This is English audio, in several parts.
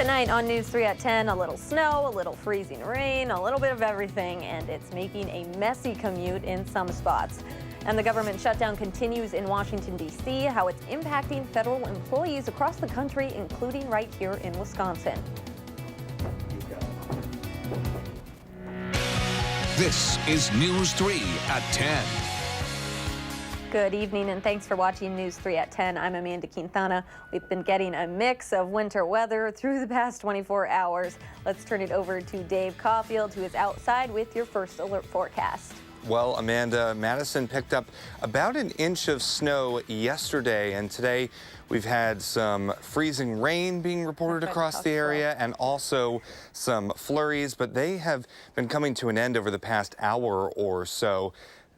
Tonight on News 3 at 10, a little snow, a little freezing rain, a little bit of everything, and it's making a messy commute in some spots. And the government shutdown continues in Washington, D.C., how it's impacting federal employees across the country, including right here in Wisconsin. This is News 3 at 10. Good evening and thanks for watching News 3 at 10. I'm Amanda Quintana. We've been getting a mix of winter weather through the past 24 hours. Let's turn it over to Dave Caulfield, who is outside with your first alert forecast. Well, Amanda, Madison picked up about an inch of snow yesterday, and today we've had some freezing rain being reported across the area and also some flurries, but they have been coming to an end over the past hour or so.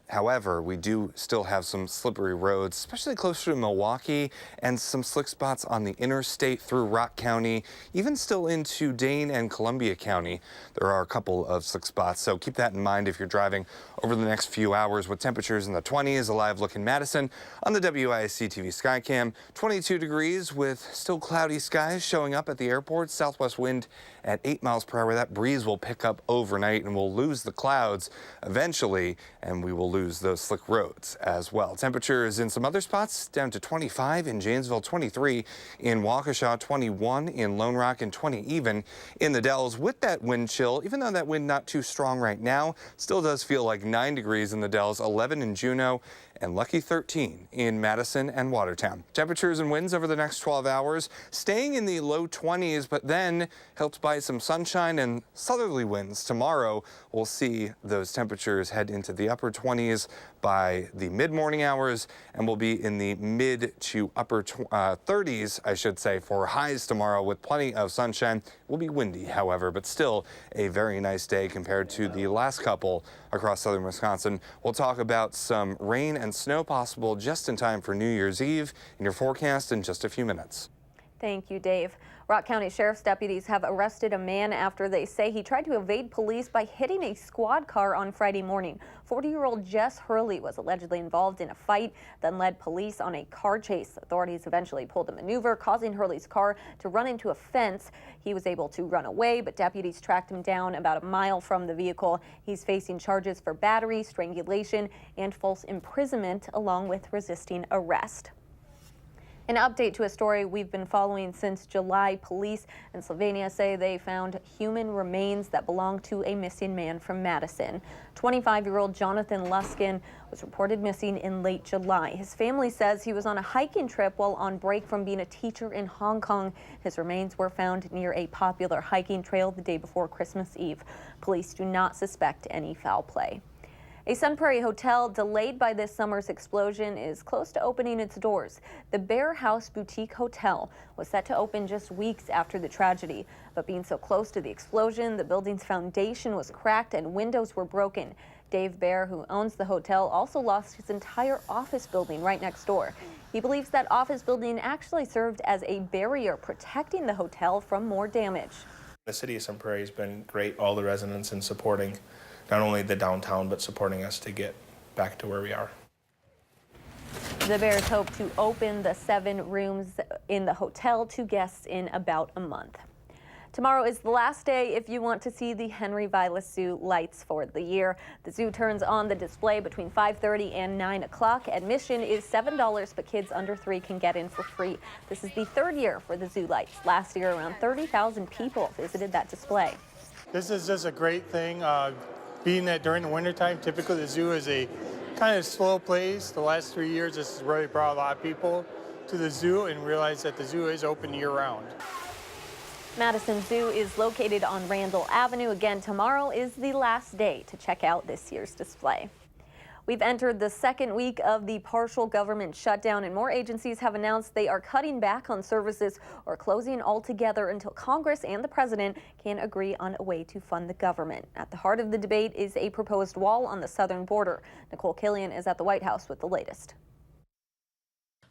However, we do still have some slippery roads, especially closer to Milwaukee, and some slick spots on the interstate through Rock County, even still into Dane and Columbia County. There are a couple of slick spots, so keep that in mind if you're driving over the next few hours with temperatures in the 20s. A live look in Madison on the WISC-TV Skycam. 22 degrees with still cloudy skies showing up at the airport. Southwest wind at 8 miles per hour. That breeze will pick up overnight and we'll lose the clouds eventually, and we will lose those slick roads as well. Temperatures in some other spots down to 25 in Janesville, 23 in Waukesha, 21 in Lone Rock, and 20 even in the Dells. With that wind chill, even though that wind not too strong right now, still does feel like 9 degrees in the Dells, 11 in Juneau, and lucky 13 in Madison and Watertown. Temperatures and winds over the next 12 hours staying in the low 20s, but then helped by some sunshine and southerly winds. Tomorrow we'll see those temperatures head into the upper 20s by the mid-morning hours, and we'll be in the mid to upper 30s, I should say, for highs tomorrow with plenty of sunshine. It will be windy, however, but still a very nice day compared to the last couple across southern Wisconsin. We'll talk about some rain and snow possible just in time for New Year's Eve in your forecast in just a few minutes. Thank you, Dave. Rock County Sheriff's deputies have arrested a man after they say he tried to evade police by hitting a squad car on Friday morning. 40-year-old Jess Hurley was allegedly involved in a fight, then led police on a car chase. Authorities eventually pulled a maneuver, causing Hurley's car to run into a fence. He was able to run away, but deputies tracked him down about a mile from the vehicle. He's facing charges for battery, strangulation, and false imprisonment, along with resisting arrest. An update to a story we've been following since July. Police in Sylvania say they found human remains that belong to a missing man from Madison. 25-year-old Jonathan Luskin was reported missing in late July. His family says he was on a hiking trip while on break from being a teacher in Hong Kong. His remains were found near a popular hiking trail the day before Christmas Eve. Police do not suspect any foul play. A Sun Prairie hotel delayed by this summer's explosion is close to opening its doors. The Bear House Boutique Hotel was set to open just weeks after the tragedy, but being so close to the explosion, the building's foundation was cracked and windows were broken. Dave Bear, who owns the hotel, also lost his entire office building right next door. He believes that office building actually served as a barrier protecting the hotel from more damage. The city of Sun Prairie has been great, all the residents, in supporting not only the downtown, but supporting us to get back to where we are. The Bears hope to open the 7 rooms in the hotel to guests in about a month. Tomorrow is the last day if you want to see the Henry Vilas Zoo lights for the year. The zoo turns on the display between 5:30 and 9 o'clock. Admission is $7, but kids under 3 can get in for free. This is the 3rd year for the zoo lights. Last year, around 30,000 people visited that display. This is just a great thing. Being that during the wintertime, typically the zoo is a kind of slow place. The last 3 years, this has really brought a lot of people to the zoo and realized that the zoo is open year-round. Madison Zoo is located on Randall Avenue. Again, tomorrow is the last day to check out this year's display. We've entered the 2nd week of the partial government shutdown, and more agencies have announced they are cutting back on services or closing altogether until Congress and the president can agree on a way to fund the government. At the heart of the debate is a proposed wall on the southern border. Nicole Killian is at the White House with the latest.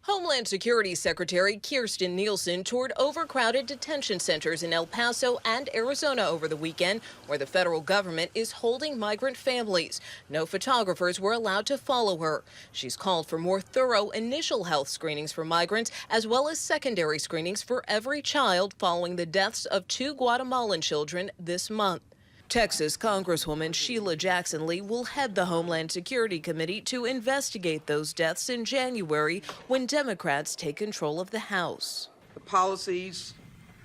Homeland Security Secretary Kirstjen Nielsen toured overcrowded detention centers in El Paso and Arizona over the weekend, where the federal government is holding migrant families. No photographers were allowed to follow her. She's called for more thorough initial health screenings for migrants, as well as secondary screenings for every child following the deaths of 2 Guatemalan children this month. Texas Congresswoman Sheila Jackson Lee will head the Homeland Security Committee to investigate those deaths in January when Democrats take control of the House. The policies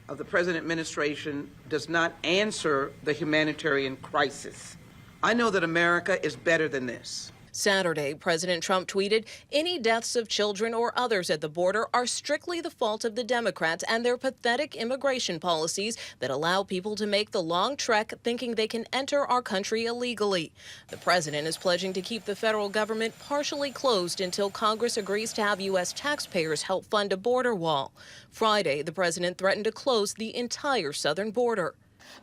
of the present administration does not answer the humanitarian crisis. I know that America is better than this. Saturday, President Trump tweeted, "Any deaths of children or others at the border are strictly the fault of the Democrats and their pathetic immigration policies that allow people to make the long trek thinking they can enter our country illegally." The president is pledging to keep the federal government partially closed until Congress agrees to have U.S. taxpayers help fund a border wall. Friday, the president threatened to close the entire southern border.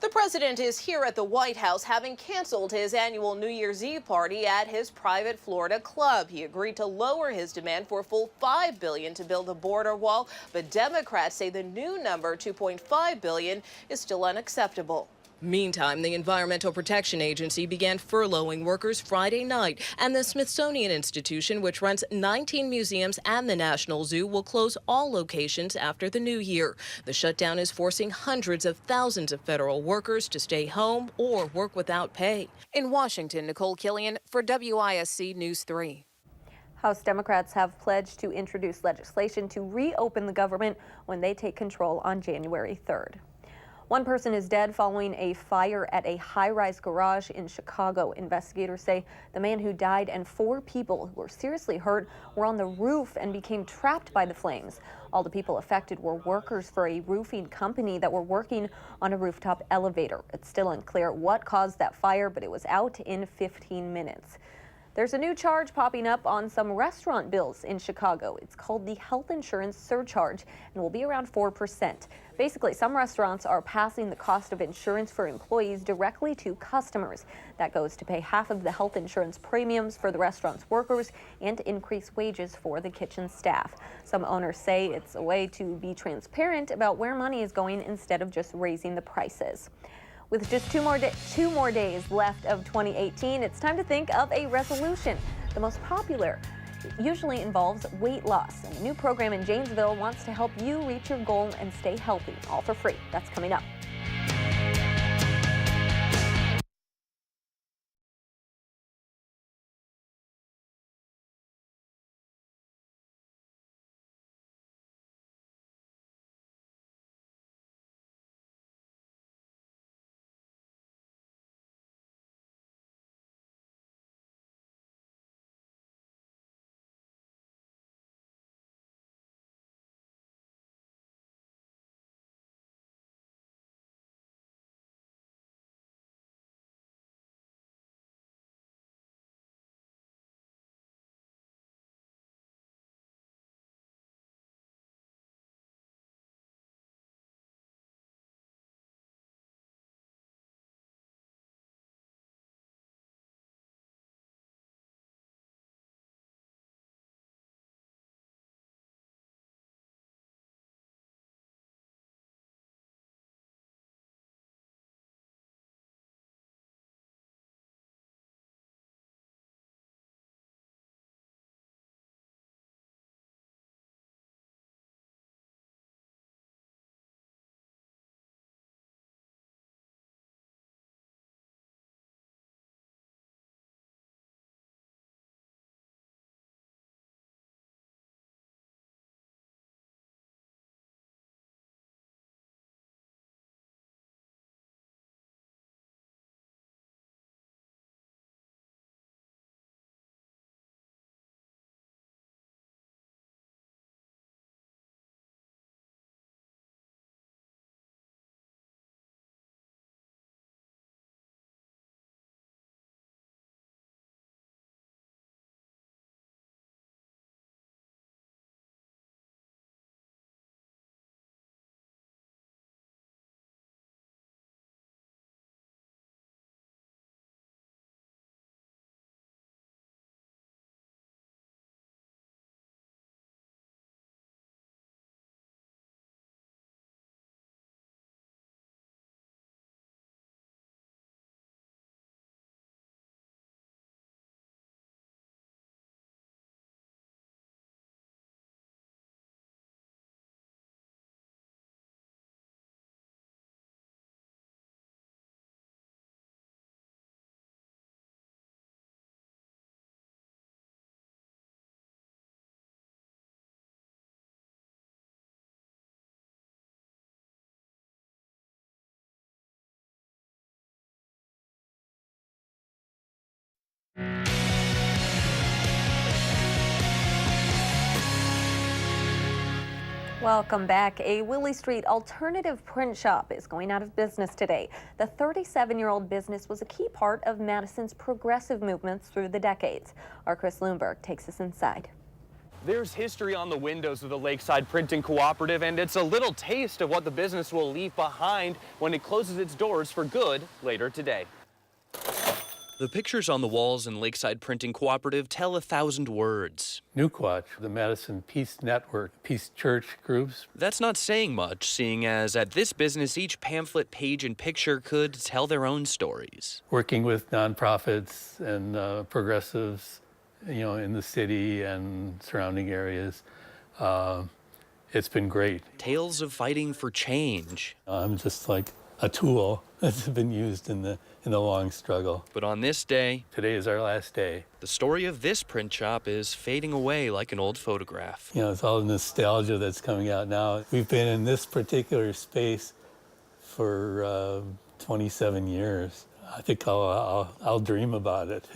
The president is here at the White House, having canceled his annual New Year's Eve party at his private Florida club. He agreed to lower his demand for a full $5 billion to build a border wall, but Democrats say the new number, $2.5 billion, is still unacceptable. Meantime, the Environmental Protection Agency began furloughing workers Friday night, and the Smithsonian Institution, which runs 19 museums and the National Zoo, will close all locations after the new year. The shutdown is forcing hundreds of thousands of federal workers to stay home or work without pay. In Washington, Nicole Killian for WISC News 3. House Democrats have pledged to introduce legislation to reopen the government when they take control on January 3rd. One person is dead following a fire at a high-rise garage in Chicago. Investigators say the man who died and 4 people who were seriously hurt were on the roof and became trapped by the flames. All the people affected were workers for a roofing company that were working on a rooftop elevator. It's still unclear what caused that fire, but it was out in 15 minutes. There's a new charge popping up on some restaurant bills in Chicago. It's called the health insurance surcharge and will be around 4%. Basically, some restaurants are passing the cost of insurance for employees directly to customers. That goes to pay half of the health insurance premiums for the restaurant's workers and increase wages for the kitchen staff. Some owners say it's a way to be transparent about where money is going instead of just raising the prices. With just two more days left of 2018, it's time to think of a resolution. The most popular usually involves weight loss, and a new program in Janesville wants to help you reach your goal and stay healthy, all for free. That's coming up. Welcome back. A Willie Street alternative print shop is going out of business today. The 37-year-old business was a key part of Madison's progressive movements through the decades. Our Chris Lundberg takes us inside. There's history on the windows of the Lakeside Printing Cooperative, and it's a little taste of what the business will leave behind when it closes its doors for good later today. The pictures on the walls in Lakeside Printing Cooperative tell 1,000 words. Newquatch, the Madison Peace Network, Peace Church groups. That's not saying much, seeing as at this business, each pamphlet, page, and picture could tell their own stories. Working with nonprofits and progressives, in the city and surrounding areas, it's been great. Tales of fighting for change. I'm just like a tool that's been used in the long struggle. But on this day, today is our last day. The story of this print shop is fading away like an old photograph. It's all the nostalgia that's coming out now. We've been in this particular space for 27 years. I think I'll dream about it,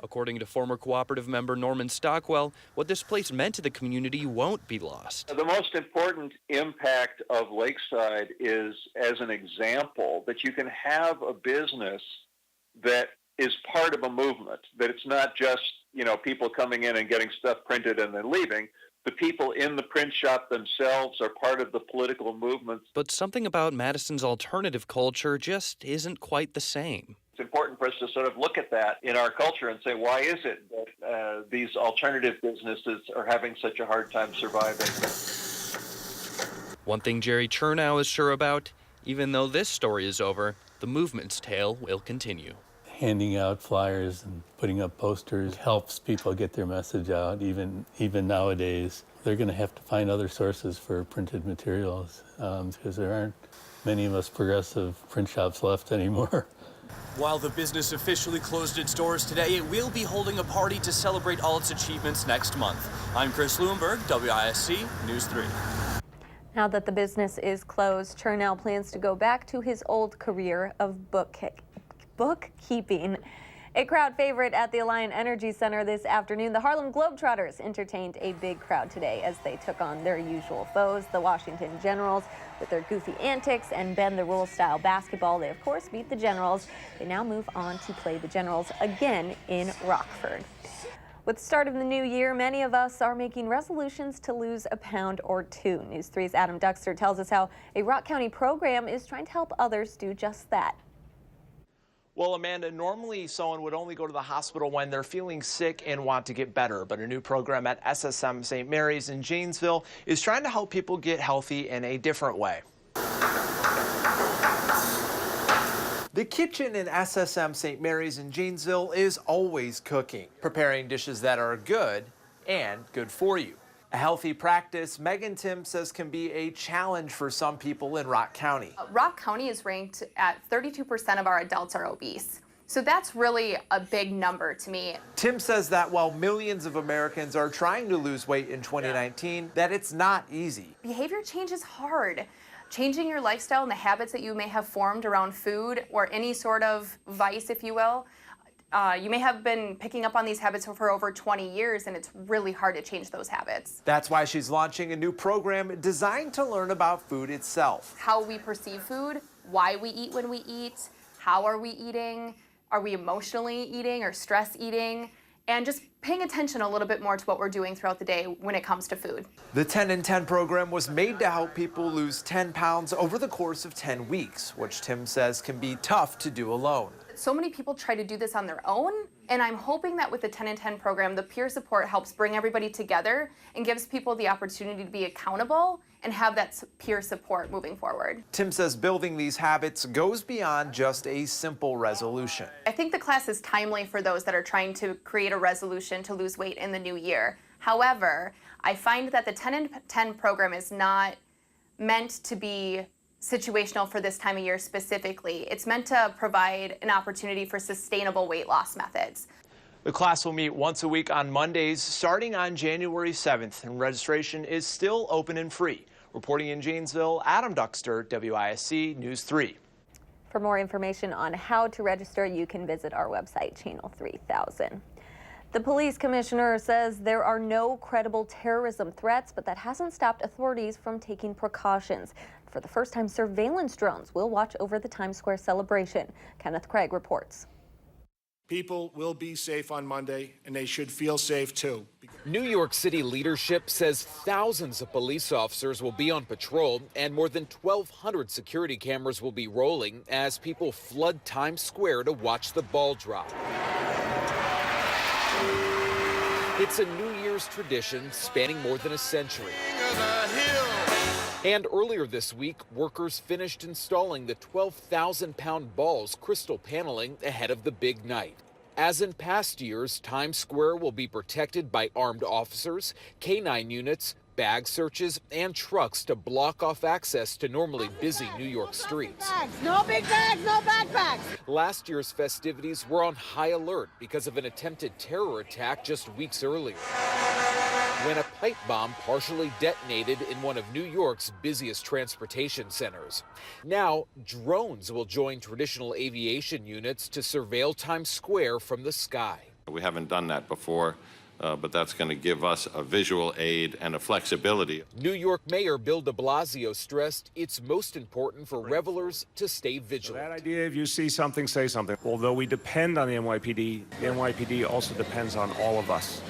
According to former cooperative member Norman Stockwell, what this place meant to the community won't be lost. The most important impact of Lakeside is as an example that you can have a business that is part of a movement, that it's not just, people coming in and getting stuff printed and then leaving. The people in the print shop themselves are part of the political movement. But something about Madison's alternative culture just isn't quite the same. It's important for us to sort of look at that in our culture and say, why is it that these alternative businesses are having such a hard time surviving? One thing Jerry Chernow is sure about, even though this story is over, the movement's tale will continue. Handing out flyers and putting up posters helps people get their message out, even nowadays. They're going to have to find other sources for printed materials because there aren't many of us progressive print shops left anymore. While the business officially closed its doors today, it will be holding a party to celebrate all its achievements next month. I'm Chris Lundberg, WISC News 3. Now that the business is closed, Chernow plans to go back to his old career of bookkeeping. A crowd favorite at the Alliant Energy Center this afternoon, the Harlem Globetrotters entertained a big crowd today as they took on their usual foes, the Washington Generals, with their goofy antics and bend the rules style basketball. They, of course, beat the Generals. They now move on to play the Generals again in Rockford. With the start of the new year, many of us are making resolutions to lose a pound or two. News 3's Adam Duxter tells us how a Rock County program is trying to help others do just that. Well, Amanda, normally someone would only go to the hospital when they're feeling sick and want to get better, but a new program at SSM St. Mary's in Janesville is trying to help people get healthy in a different way. The kitchen in SSM St. Mary's in Janesville is always cooking, preparing dishes that are good and good for you. A healthy practice, Megan Tim says, can be a challenge for some people in Rock County. Rock County is ranked at 32% of our adults are obese. So that's really a big number to me. Tim says that while millions of Americans are trying to lose weight in 2019, that it's not easy. Behavior change is hard. Changing your lifestyle and the habits that you may have formed around food or any sort of vice, if you will, you may have been picking up on these habits for over 20 years, and it's really hard to change those habits. That's why she's launching a new program designed to learn about food itself. How we perceive food, why we eat when we eat, how are we eating, are we emotionally eating or stress eating, and just paying attention a little bit more to what we're doing throughout the day when it comes to food. The 10 in 10 program was made to help people lose 10 pounds over the course of 10 weeks, which Tim says can be tough to do alone. So many people try to do this on their own, and I'm hoping that with the 10 in 10 program, the peer support helps bring everybody together and gives people the opportunity to be accountable and have that peer support moving forward. Tim says building these habits goes beyond just a simple resolution. I think the class is timely for those that are trying to create a resolution to lose weight in the new year. However, I find that the 10 in 10 program is not meant to be situational for this time of year specifically. It's meant to provide an opportunity for sustainable weight loss methods. The class will meet once a week on Mondays starting on January 7th, and registration is still open and free. Reporting in Janesville, Adam Duxter, WISC News 3. For more information on how to register, you can visit our website, Channel 3000. The police commissioner says there are no credible terrorism threats, but that hasn't stopped authorities from taking precautions. For the first time, surveillance drones will watch over the Times Square celebration. Kenneth Craig reports. People will be safe on Monday, and they should feel safe too. New York City leadership says thousands of police officers will be on patrol and more than 1,200 security cameras will be rolling as people flood Times Square to watch the ball drop. It's a New Year's tradition spanning more than a century. And earlier this week, workers finished installing the 12,000-pound ball's crystal paneling ahead of the big night. As in past years, Times Square will be protected by armed officers, K-9 units, bag searches, and trucks to block off access to normally busy New York streets. No big bags, no backpacks. Last year's festivities were on high alert because of an attempted terror attack just weeks earlier, when a pipe bomb partially detonated in one of New York's busiest transportation centers. Now, drones will join traditional aviation units to surveil Times Square from the sky. We haven't done that before, but that's going to give us a visual aid and a flexibility. New York Mayor Bill de Blasio stressed it's most important for revelers to stay vigilant. So that idea, if you see something, say something. Although we depend on the NYPD also depends on all of us.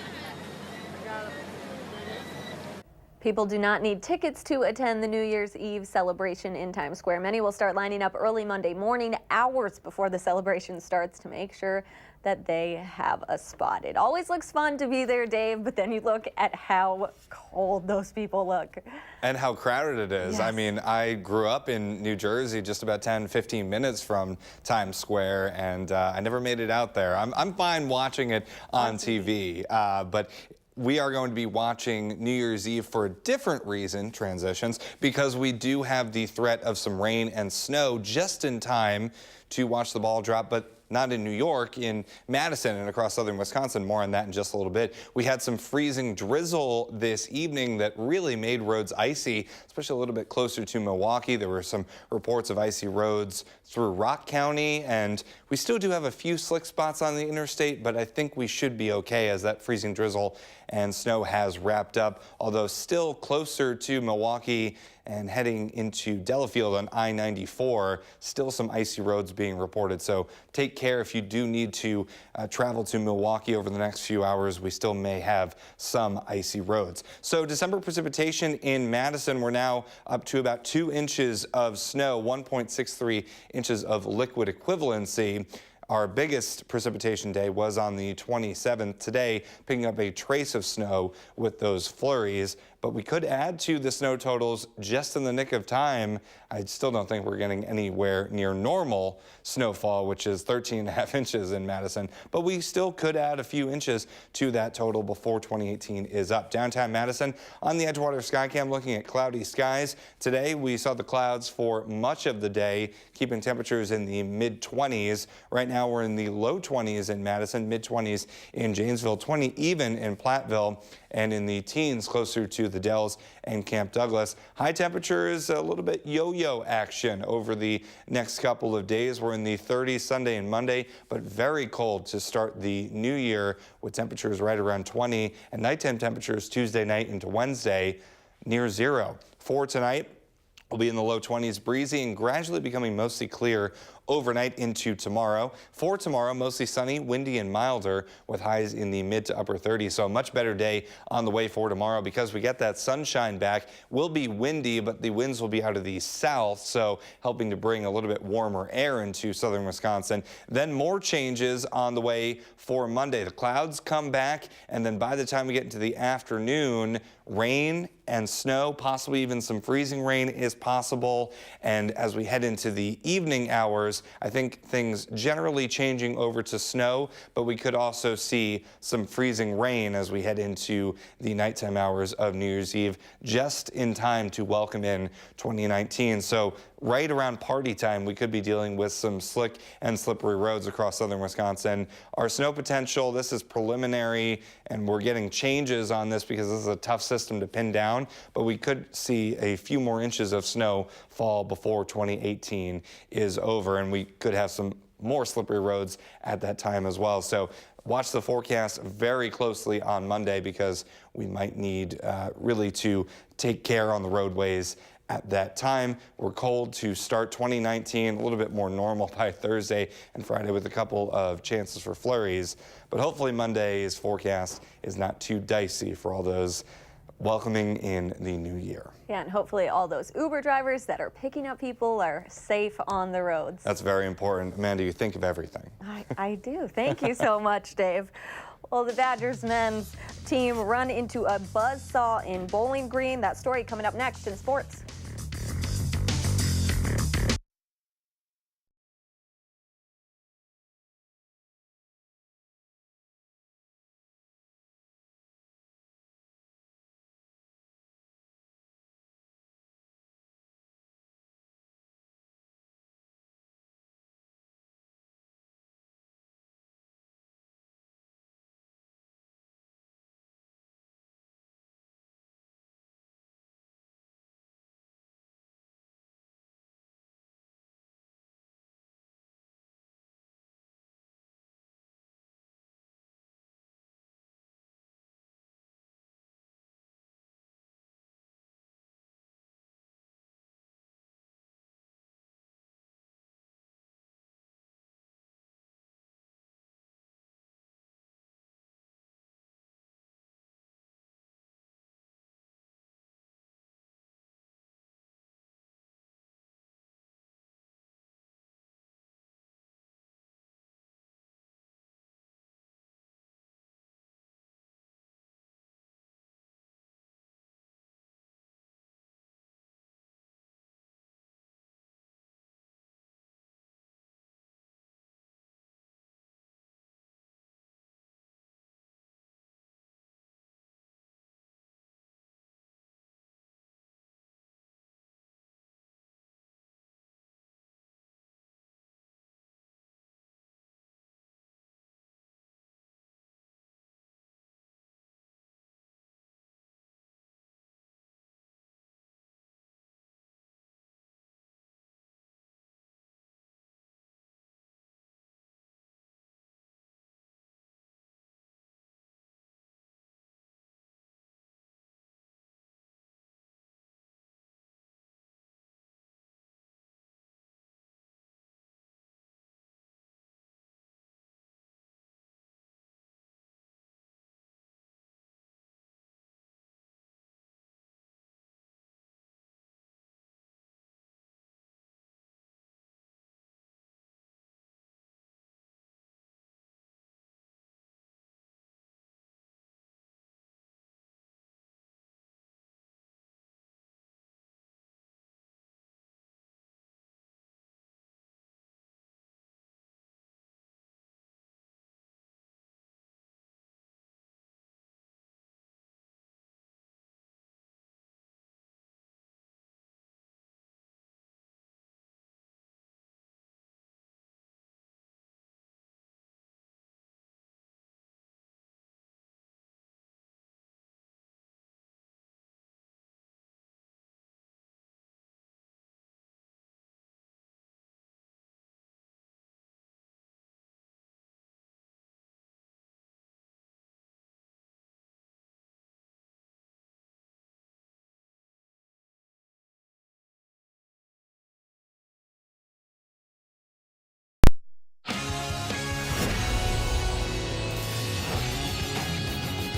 People do not need tickets to attend the New Year's Eve celebration in Times Square. Many will start lining up early Monday morning, hours before the celebration starts, to make sure that they have a spot. It always looks fun to be there, Dave, but then you look at how cold those people look. And how crowded it is. Yes. I mean, I grew up in New Jersey, just about 10-15 minutes from Times Square, and I never made it out there. I'm fine watching it on TV, but we are going to be watching New Year's Eve for a different reason, transitions, because we do have the threat of some rain and snow just in time to watch the ball drop, but not in New York, in Madison and across southern Wisconsin. More on that in just a little bit. We had some freezing drizzle this evening that really made roads icy, especially a little bit closer to Milwaukee. There were some reports of icy roads through Rock County, and we still do have a few slick spots on the interstate, but I think we should be okay as that freezing drizzle and snow has wrapped up, although still closer to Milwaukee and heading into Delafield on I-94, still some icy roads being reported. So take care if you do need to travel to Milwaukee over the next few hours. We still may have some icy roads. So December precipitation in Madison, we're now up to about 2 inches of snow, 1.63 inches of liquid equivalency. Our biggest precipitation day was on the 27th. Today, picking up a trace of snow with those flurries, but we could add to the snow totals just in the nick of time. I still don't think we're getting anywhere near normal snowfall, which is 13.5 inches in Madison, but we still could add a few inches to that total before 2018 is up. Downtown Madison on the Edgewater Skycam looking at cloudy skies. Today, we saw the clouds for much of the day, keeping temperatures in the mid-20s. Right now, we're in the low 20s in Madison, mid-20s in Janesville, 20 even in Platteville, and in the teens closer to the Dells and Camp Douglas. High temperatures, a little bit yo-yo action over the next couple of days. We're in the 30s Sunday and Monday, but very cold to start the new year with temperatures right around 20, and nighttime temperatures Tuesday night into Wednesday near 0. For tonight, we'll be in the low 20s, breezy and gradually becoming mostly clear overnight into tomorrow. For tomorrow, mostly sunny, windy and milder with highs in the mid to upper 30s. So a much better day on the way for tomorrow because we get that sunshine back. Will be windy, but the winds will be out of the south, so helping to bring a little bit warmer air into southern Wisconsin. Then more changes on the way for Monday. The clouds come back, and then by the time we get into the afternoon, rain and snow, possibly even some freezing rain is possible. And as we head into the evening hours, I think things generally changing over to snow, but we could also see some freezing rain as we head into the nighttime hours of New Year's Eve, just in time to welcome in 2019. So right around party time, we could be dealing with some slick and slippery roads across southern Wisconsin. Our snow potential, this is preliminary, and we're getting changes on this because this is a tough system to pin down, but we could see a few more inches of snow fall before 2018 is over, and we could have some more slippery roads at that time as well. So watch the forecast very closely on Monday because we might need really to take care on the roadways at that time. We're cold to start 2019, a little bit more normal by Thursday and Friday with a couple of chances for flurries. But hopefully Monday's forecast is not too dicey for all those welcoming in the new year. Yeah, and hopefully all those Uber drivers that are picking up people are safe on the roads. That's very important. Amanda, you think of everything. I do. Thank you so much, Dave. Well, the Badgers men's team run into a buzzsaw in Bowling Green. That story coming up next in sports.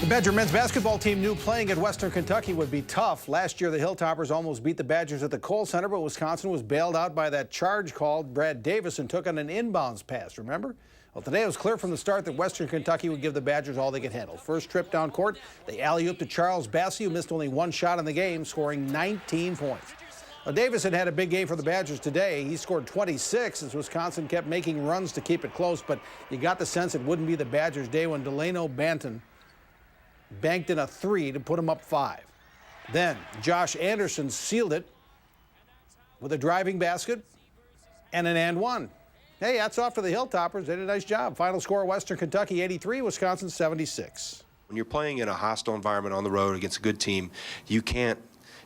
The Badger men's basketball team knew playing at Western Kentucky would be tough. Last year, the Hilltoppers almost beat the Badgers at the Kohl Center, but Wisconsin was bailed out by that charge call. Brad Davison took on an inbounds pass, remember? Well, today it was clear from the start that Western Kentucky would give the Badgers all they could handle. First trip down court, they alley-ooped to Charles Bassey, who missed only one shot in the game, scoring 19 points. Now, Davison had a big game for the Badgers today. He scored 26 as Wisconsin kept making runs to keep it close, but you got the sense it wouldn't be the Badgers' day when Delano Banton banked in a three to put them up 5. Then Josh Anderson sealed it with a driving basket and an and one. Hey, hats off to the Hilltoppers. They did a nice job. Final score, Western Kentucky 83, Wisconsin 76. When you're playing in a hostile environment on the road against a good team, you can't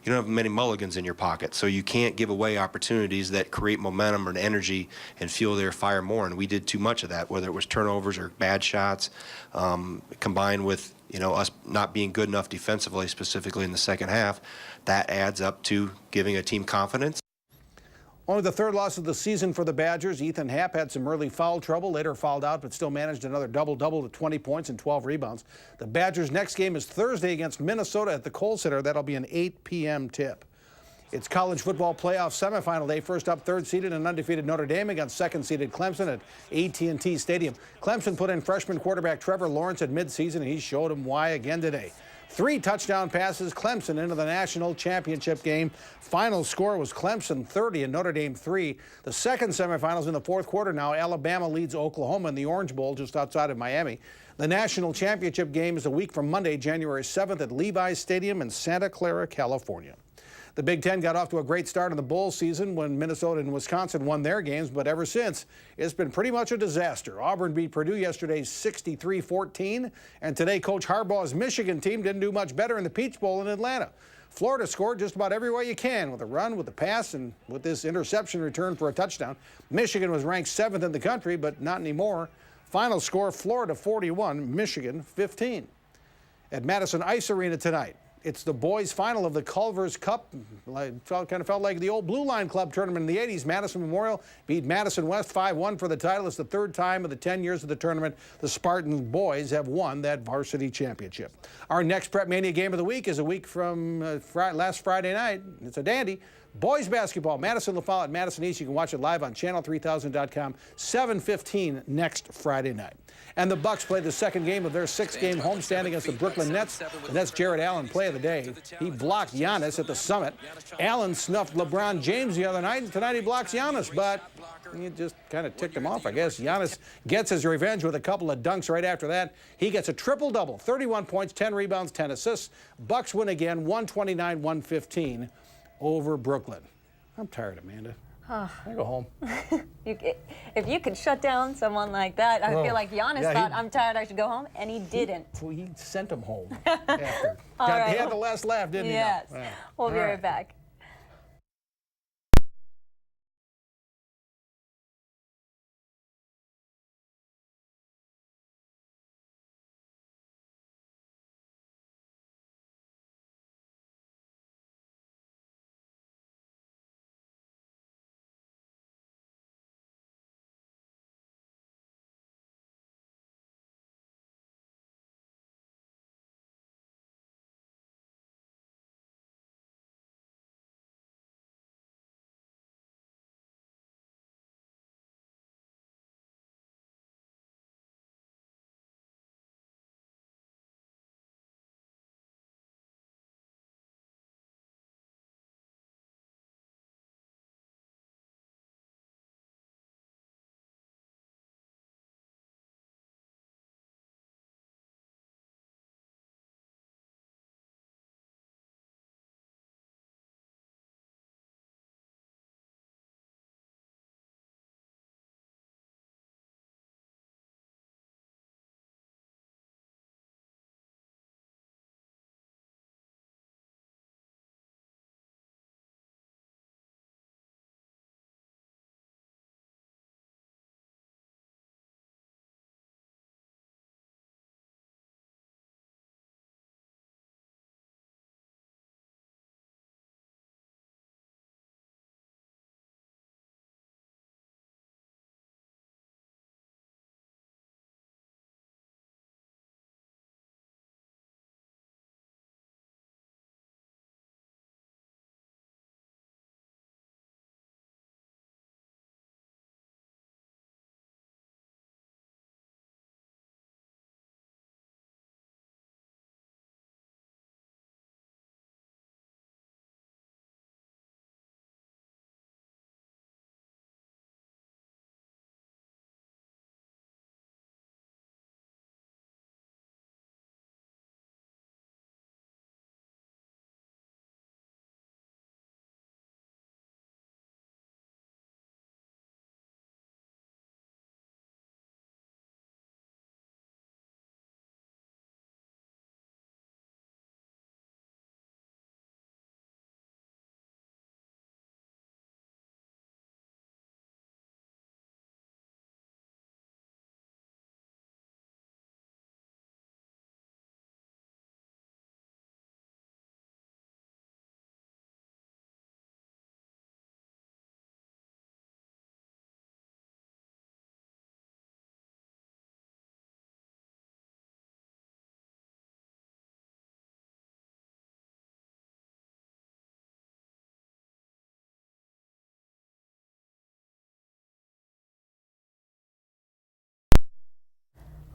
you don't have many mulligans in your pocket, so you can't give away opportunities that create momentum or energy and fuel their fire more. And we did too much of that, whether it was turnovers or bad shots, combined with us not being good enough defensively, specifically in the second half. That adds up to giving a team confidence. Only the third loss of the season for the Badgers. Ethan Happ had some early foul trouble, later fouled out, but still managed another double-double with 20 points and 12 rebounds. The Badgers' next game is Thursday against Minnesota at the Kohl Center. That'll be an 8 p.m. tip. It's college football playoff semifinal day. First up, third-seeded and undefeated Notre Dame against second-seeded Clemson at AT&T Stadium. Clemson put in freshman quarterback Trevor Lawrence at midseason, and he showed him why again today. 3 touchdown passes, Clemson into the national championship game. Final score was Clemson 30 and Notre Dame 3. The second semifinals in the fourth quarter now. Alabama leads Oklahoma in the Orange Bowl just outside of Miami. The national championship game is a week from Monday, January 7th at Levi's Stadium in Santa Clara, California. The Big Ten got off to a great start in the bowl season when Minnesota and Wisconsin won their games, but ever since, it's been pretty much a disaster. Auburn beat Purdue yesterday 63-14, and today Coach Harbaugh's Michigan team didn't do much better in the Peach Bowl in Atlanta. Florida scored just about every way you can, with a run, with a pass, and with this interception return for a touchdown. Michigan was ranked 7th in the country, but not anymore. Final score, Florida 41, Michigan 15. At Madison Ice Arena tonight, it's the boys' final of the Culver's Cup. Kind of felt like the old Blue Line Club tournament in the 80s. Madison Memorial beat Madison West 5-1 for the title. It's the third time of the 10 years of the tournament the Spartan boys have won that varsity championship. Our next Prep Mania game of the week is a week from last Friday night. It's a dandy. Boys basketball, Madison La Follette, Madison East. You can watch it live on channel3000.com, 7:15 next Friday night. And the Bucks played the second game of their 6-game homestand against the Brooklyn Nets. The Nets' Jared Allen play of the day. He blocked Giannis at the Summit. Allen snuffed LeBron James the other night, and tonight he blocks Giannis, but he just kind of ticked him off, I guess. Giannis gets his revenge with a couple of dunks right after that. He gets a triple-double, 31 points, 10 rebounds, 10 assists. Bucks win again, 129-115 over Brooklyn. I'm tired, Amanda. I go home. If you could shut down someone like that, I feel like Giannis thought, I'm tired, I should go home, and he didn't. He sent him home after. He had the last laugh, didn't he? Yes. We'll be right back.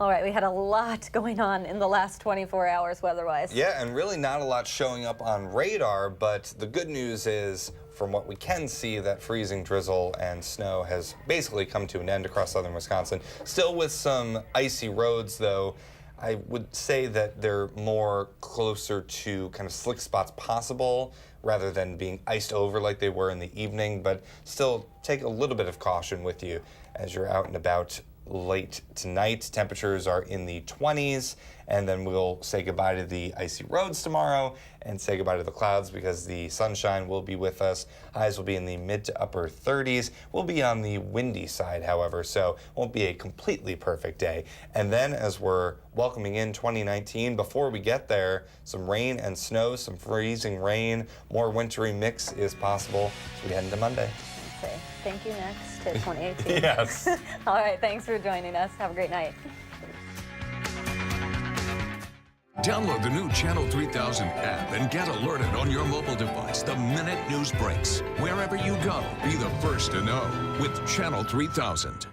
All right, we had a lot going on in the last 24 hours weather-wise. Yeah, and really not a lot showing up on radar, but the good news is, from what we can see, that freezing drizzle and snow has basically come to an end across southern Wisconsin. Still with some icy roads, though. I would say that they're more closer to kind of slick spots possible rather than being iced over like they were in the evening, but still take a little bit of caution with you as you're out and about late tonight. Temperatures are in the 20s, and then we'll say goodbye to the icy roads tomorrow and say goodbye to the clouds because the sunshine will be with us. Highs will be in the mid to upper 30s. We'll be on the windy side, however, so won't be a completely perfect day. And then as we're welcoming in 2019, before we get there, some rain and snow, some freezing rain, more wintry mix is possible as we head into Monday. Okay. Thank you. Next to 2018. Yes. All right. Thanks for joining us. Have a great night. Download the new Channel 3000 app and get alerted on your mobile device the minute news breaks. Wherever you go, be the first to know with Channel 3000.